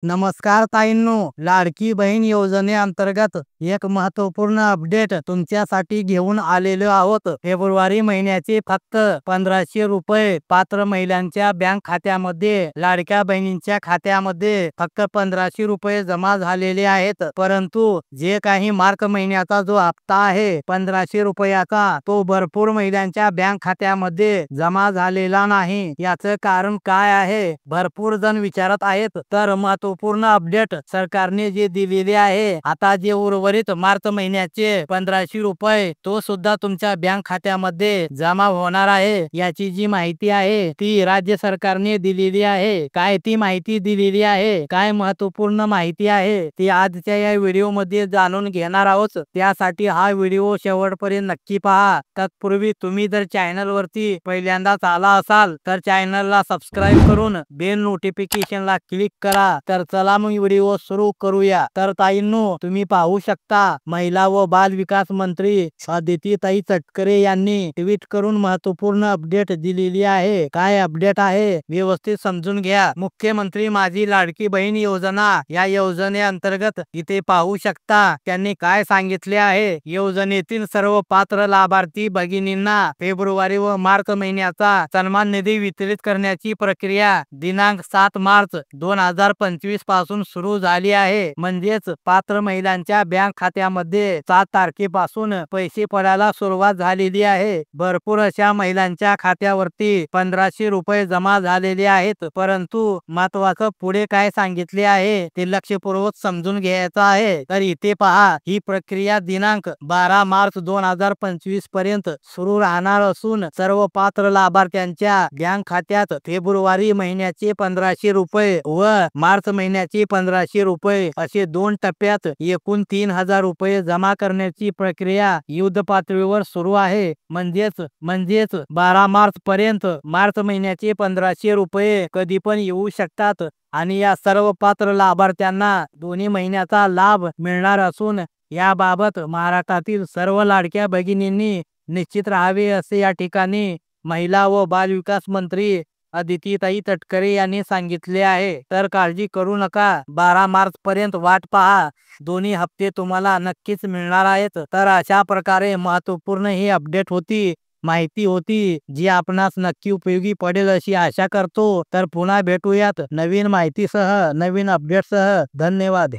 नमस्कार ताईंनो, लाडकी बहीण योजनेअंतर्गत एक महत्त्वपूर्ण अपडेट तुमच्यासाठी घेऊन आलेलो आहोत। फेब्रुवारी महिन्याचे फक्त 1500 रुपये पात्र महिलांच्या बँक खात्यामध्ये, लाडक्या बहिणींच्या खात्यामध्ये फक्त 1500 रुपये जमा झालेले आहेत। परंतु जे काही मार्च महिन्याचा जो हप्ता आहे 1500 रुपयाचा, तो भरपूर महिलांच्या बँक खात्यामध्ये जमा झालेला नाही। याचं कारण काय आहे, भरपूर जण विचारत आहेत। तर महत्त्वपूर्ण अपडेट सरकारने जे दिलेले आहे, आता जे उर्वरित मार्च महिन्याचे 1500 रुपये तो सुद्धा तुमच्या बँक खात्यामध्ये जमा होणार आहे। याची जी माहिती आहे ती राज्य सरकारने दिलेली आहे। काय ती माहिती दिलेली आहे, काय महत्त्वपूर्ण माहिती आहे ती आजच्या या व्हिडिओ मध्ये जाणून घेणार आहोत। त्यासाठी हा व्हिडिओ शेवटपर्यंत नक्की पहा। तत्पूर्वी तुम्ही जर चॅनल वरती पहिल्यांदाच आला असाल तर चॅनलला सबस्क्राइब करून बेल नोटिफिकेशनला क्लिक करा। तर चला मग व्हिडिओ सुरू करूया। तर ताईंनो, तुम्ही पाहू शकता महिला व बाल विकास मंत्री अदितीताई तटकरे यांनी ट्विट करून महत्त्वपूर्ण अपडेट दिलेली आहे। काय अपडेट आहे व्यवस्थित समजून घ्या। मुख्यमंत्री माझी लाडकी बहीण योजना या योजनेअंतर्गत इथे पाहू शकता त्यांनी काय सांगितले आहे। योजनेतील सर्व पात्र लाभार्थी भगिनींना फेब्रुवारी व मार्च महिन्याचा सन्मान निधी वितरित करण्याची प्रक्रिया दिनांक 7 मार्च 2025 पासून सुरू झाली आहे। म्हणजेच पात्र महिलांच्या बँक खात्यामध्ये 7 तारखेपासून पैसे पडायला सुरुवात झालेली आहे। भरपूर अशा महिलांच्या खात्यावरती 1500 रुपये जमा झालेले आहेत। परंतु महत्त्वाचं पुढे काय सांगितले आहे ते लक्षपूर्वक समजून घ्यायचं आहे। तर इथे पहा, ही प्रक्रिया दिनांक 12 मार्च 2025 पर्यंत सुरू राहणार असून सर्व पात्र लाभार्थ्यांच्या बँक खात्यात फेब्रुवारी महिन्याचे 1500 रुपये व मार्च महिन्याचे 1500 रुपये असे 2 टप्प्यात एकूण 3000 रुपये जमा करण्याची प्रक्रिया युद्ध पातळीवर सुरू आहे। म्हणजेच 12 मार्च पर्यंत मार्च महिन्याचे 1500 रुपये कधी पण येऊ शकतात आणि या सर्व पात्र लाभार्थ्यांना दोन्ही महिन्याचा लाभ मिळणार असून याबाबत महाराष्ट्रातील सर्व लाडक्या भगिनींनी निश्चित राहावे असे या ठिकाणी महिला व बाल विकास मंत्री अदितीताई तटकरे यांनी सांगितले आहे। तर काळजी करू नका, 12 मार्च पर्यंत वाट पहा, दोन्ही हप्ते तुम्हाला नक्कीच मिळणार आहेत। तर अशा प्रकारे महत्त्वपूर्ण ही अपडेट होती, माहिती होती, जी आपणास नक्की उपयोगी पडेल अशी आशा करतो। तर पुन्हा भेटूयात नवीन माहितीसह, नवीन अपडेटसह। धन्यवाद।